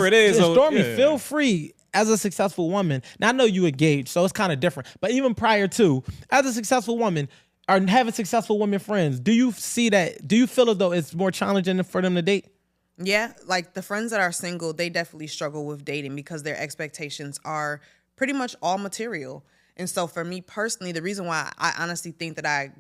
whatever it is. So, Stormi, feel free as a successful woman. Now I know you engaged, so it's kind of different. But even prior to, as a successful woman, or having successful women friends, do you see that? Do you feel as though it's more challenging for them to date? Yeah, like the friends that are single, they definitely struggle with dating because their expectations are pretty much all material. And so for me personally, the reason why I honestly think that I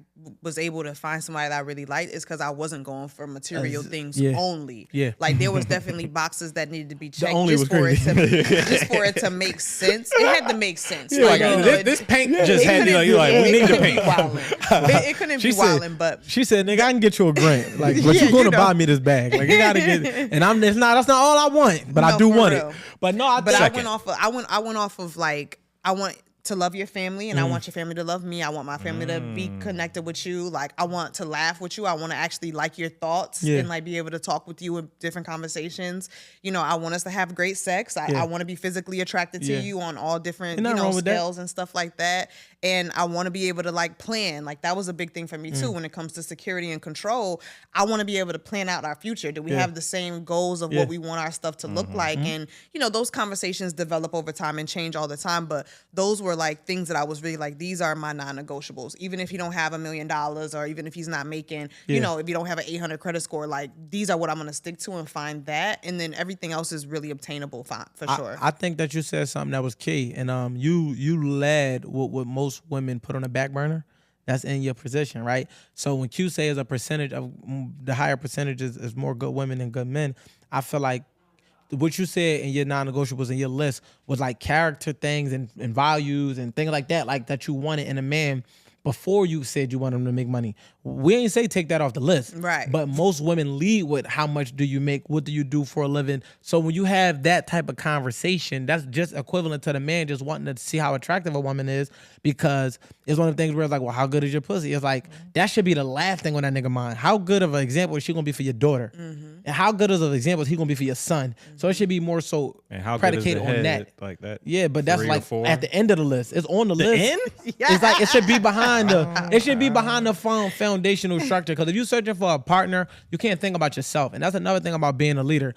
was able to find somebody that I really liked is because I wasn't going for material things only. Yeah. Like there was definitely boxes that needed to be checked only just for it to make sense. It had to make sense. Like, this paint just had you like, we need the paint. It couldn't be wilding, but she said, "Nigga, I can get you a grant. Like, but you're gonna buy me this bag. Like, you gotta get." And that's not all I want, but I do want it. But no, I went off of like I want to love your family, and I want your family to love me. I want my family to be connected with you. Like, I want to laugh with you. I want to actually like your thoughts and like be able to talk with you in different conversations. You know, I want us to have great sex. I want to be physically attracted to you on all different scales and stuff like that. And I want to be able to like plan. Like that was a big thing for me too when it comes to security and control. I want to be able to plan out our future. Do we have the same goals of what we want our stuff to look like? And you know, those conversations develop over time and change all the time. But those were like things that I was really like, these are my non-negotiables. Even if you don't have $1 million, or even if he's not making, you know, if you don't have an 800 credit score, like these are what I'm going to stick to and find that. And then everything else is really obtainable for sure. I think that you said something that was key, and you led what most women put on the back burner. That's in your position, right? So when Q says a percentage of the higher percentages is more good women than good men, I feel like what you said in your non-negotiables in your list was like character things and values and things like that you wanted in a man before you said you want him to make money. We ain't say take that off the list. Right. But most women lead with how much do you make? What do you do for a living? So when you have that type of conversation, that's just equivalent to the man just wanting to see how attractive a woman is, because it's one of the things where it's like, well, how good is your pussy? It's like, that should be the last thing on that nigga mind. How good of an example is she gonna be for your daughter? And how good of an example is he gonna be for your son? So it should be more so predicated on that. Like that. Yeah, but that's like at the end of the list. It's on the list. End? It's like it should be behind the foundational structure. Because if you're searching for a partner, you can't think about yourself. And that's another thing about being a leader.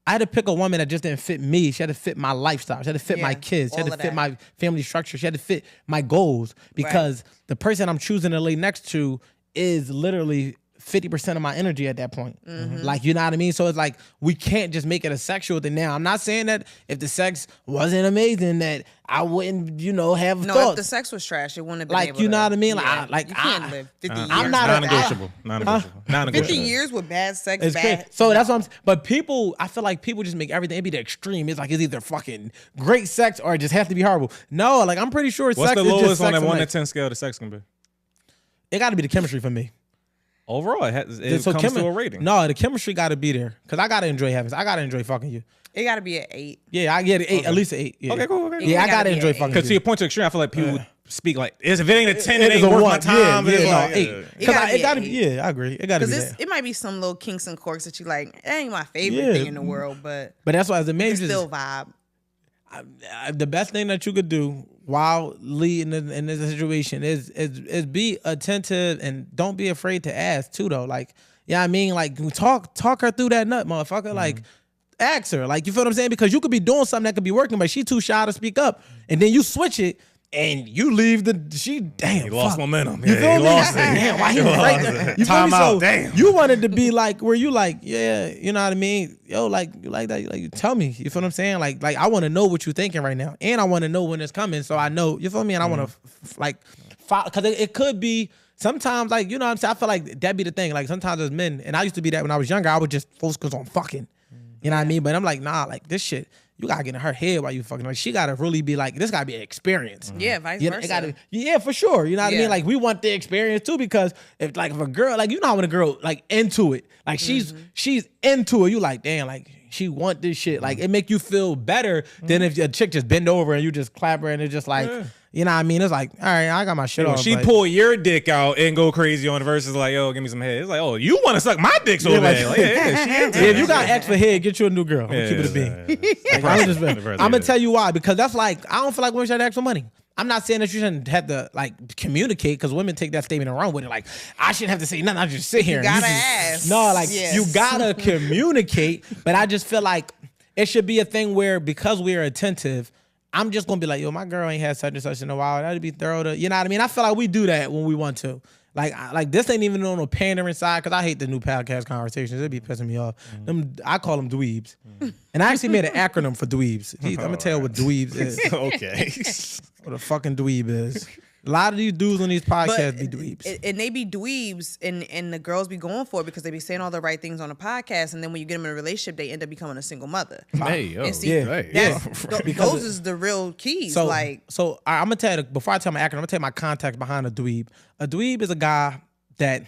I had to pick a woman that just didn't fit me. She had to fit my lifestyle. She had to fit my kids. She had to fit my family structure. She had to fit my goals. Because the person I'm choosing to lay next to is literally 50% of my energy at that point. Like, you know what I mean? So it's like, we can't just make it a sexual thing. Now, I'm not saying that if the sex wasn't amazing that I wouldn't, have thoughts. No, if the sex was trash, it wouldn't have been like, able you know to, what I mean? Yeah, Like, you can't live 50 years. I'm not non-negotiable. 50 years with bad sex, it's bad. great. So that's what I'm saying. But people, I feel like people just make everything, it be the extreme. It's like, it's either fucking great sex or it just has to be horrible. No, like, I'm pretty sure What's sex the is just lowest on sex that 1 to night. 10 scale the sex can be? It got to be the chemistry for me. Overall, it comes to a rating. No, the chemistry got to be there. Because I got to enjoy having sex. I got to enjoy fucking you. It got to be an 8. Yeah, I get it. 8, at least an 8. Yeah. Okay, cool. Yeah, I got to enjoy fucking you. Because to your point to extreme, I feel like people speak like, if it ain't a 10, it ain't worth my time. Yeah, no, 8. It gotta be yeah, I agree. It got to be that. It might be some little kinks and quirks that you like, it ain't my favorite thing in the world, but that's why as a man, it's still vibe. The best thing that you could do while leading in this situation is be attentive and don't be afraid to ask too, though. Like, I mean, like, talk her through that nut, motherfucker. Like, ask her. Like, you feel what I'm saying? Because you could be doing something that could be working, but she too shy to speak up, and then you switch it. And you leave he lost momentum. You feel me? Lost it. Damn, why he was right there? You Time out. So damn. You wanted to be like where you like, yeah, you know what I mean? Yo, like you like that? Like, you tell me. You feel what I'm saying? Like I want to know what you're thinking right now, and I want to know when it's coming, so I know. You feel me? And I want to because it could be sometimes, like, you know what I'm saying. I feel like that'd be the thing. Like, sometimes as men, and I used to be that when I was younger. I would just focus on fucking. You know what I mean? But I'm like, nah, like this shit. You gotta get in her head while you fucking. Like, she gotta really be like, this gotta be an experience. Yeah, vice versa. For sure. You know what I mean? Like, we want the experience too, because if a girl, like, you know, when a girl like into it, like she's into it, you like, damn, like she want this shit. Like, it make you feel better than if a chick just bend over and you just clap her and it's just like, you know what I mean? It's like, all right, I got my shit on. She pull your dick out and go crazy on it versus like, yo, give me some head. It's like, oh, you want to suck my dick so bad. Like, she into if you got extra head, get you a new girl. I'm keep it a bean. I'm gonna tell you why, because that's like, I don't feel like women should ask for money. I'm not saying that you shouldn't have to like communicate, because women take that statement and run with it. Like, I shouldn't have to say nothing. I just sit here. You gotta ask. No, like, you gotta communicate. But I just feel like It should be a thing where because we are attentive, I'm just gonna be like, yo, my girl ain't had such and such in a while. That'd be thorough to, you know what I mean? I feel like we do that when we want to. Like this ain't even on the pandering side, because I hate the new podcast conversations. It'd be pissing me off. I call them dweebs. And I actually made an acronym for dweebs. Jeez, I'm gonna tell you what dweebs is. Okay. What a fucking dweeb is. A lot of these dudes on these podcasts be dweebs. And they be dweebs, and the girls be going for it because they be saying all the right things on the podcast, and then when you get them in a relationship, they end up becoming a single mother. Hey, yo. And see, those is the real keys. So I'm gonna tell you, before I tell my acronym, I'm gonna tell you my context behind a dweeb. A dweeb is a guy that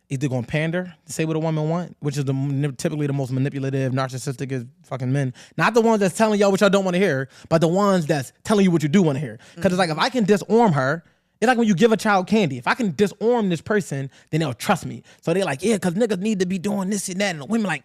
either gonna pander, say what a woman want, which is typically the most manipulative, narcissistic as fucking men. Not the ones that's telling y'all what y'all don't want to hear, but the ones that's telling you what you do want to hear. Because it's like, if I can disarm her, it's like when you give a child candy. If I can disarm this person, then they'll trust me. So they're like, yeah, because niggas need to be doing this and that. And the women like...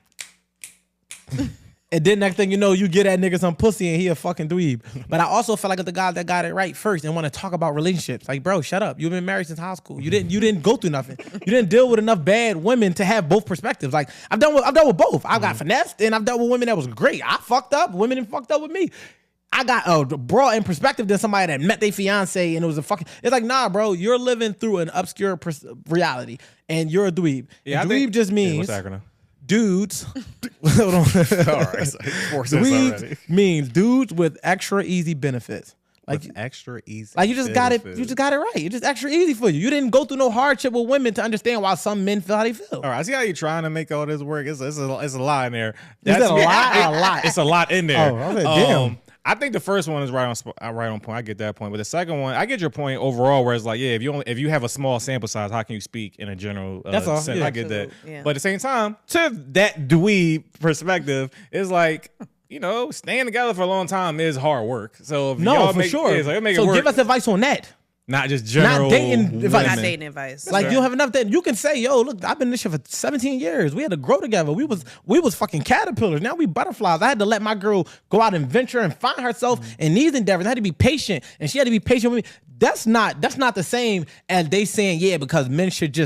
And then next thing you know, you get that nigga some pussy and he a fucking dweeb. But I also feel like it's the guy that got it right first and want to talk about relationships. Like, bro, shut up. You've been married since high school. You didn't go through nothing. You didn't deal with enough bad women to have both perspectives. Like, I've dealt with both. I got finessed and I've dealt with women that was great. I fucked up. Women that fucked up with me. I got a broad in perspective than somebody that met their fiance and it was a fucking... It's like, nah, bro, you're living through an obscure reality and you're a dweeb. Yeah, and dweeb just means... what's the acronym? Dudes. Hold on. All right. So dweeb means dudes with extra easy benefits. Like with extra easy. Like you just got it right. It's just extra easy for you. You didn't go through no hardship with women to understand why some men feel how they feel. All right, I see how you're trying to make all this work. It's a lot in there. Is that a lot? A lot. It's a lot in there. Oh, okay, damn. I think the first one is right on point. I get that point, but the second one, I get your point overall. Where it's like, yeah, if you have a small sample size, how can you speak in a general That's all. sense? Yeah. I get that, Yeah. but at the same time, to that dweeb perspective, it's like, you know, staying together for a long time is hard work. So if y'all for make, sure. Yeah, so make so it work. give us advice on that. Not just general. Not dating advice. Not dating advice. Like, you don't have enough that you can say, yo, look, I've been in this shit for 17 years. We had to grow together. We was fucking caterpillars. Now we butterflies. I had to let my girl go out and venture and find herself in these endeavors. I had to be patient, and she had to be patient with me. That's not the same as they saying, yeah, because men should just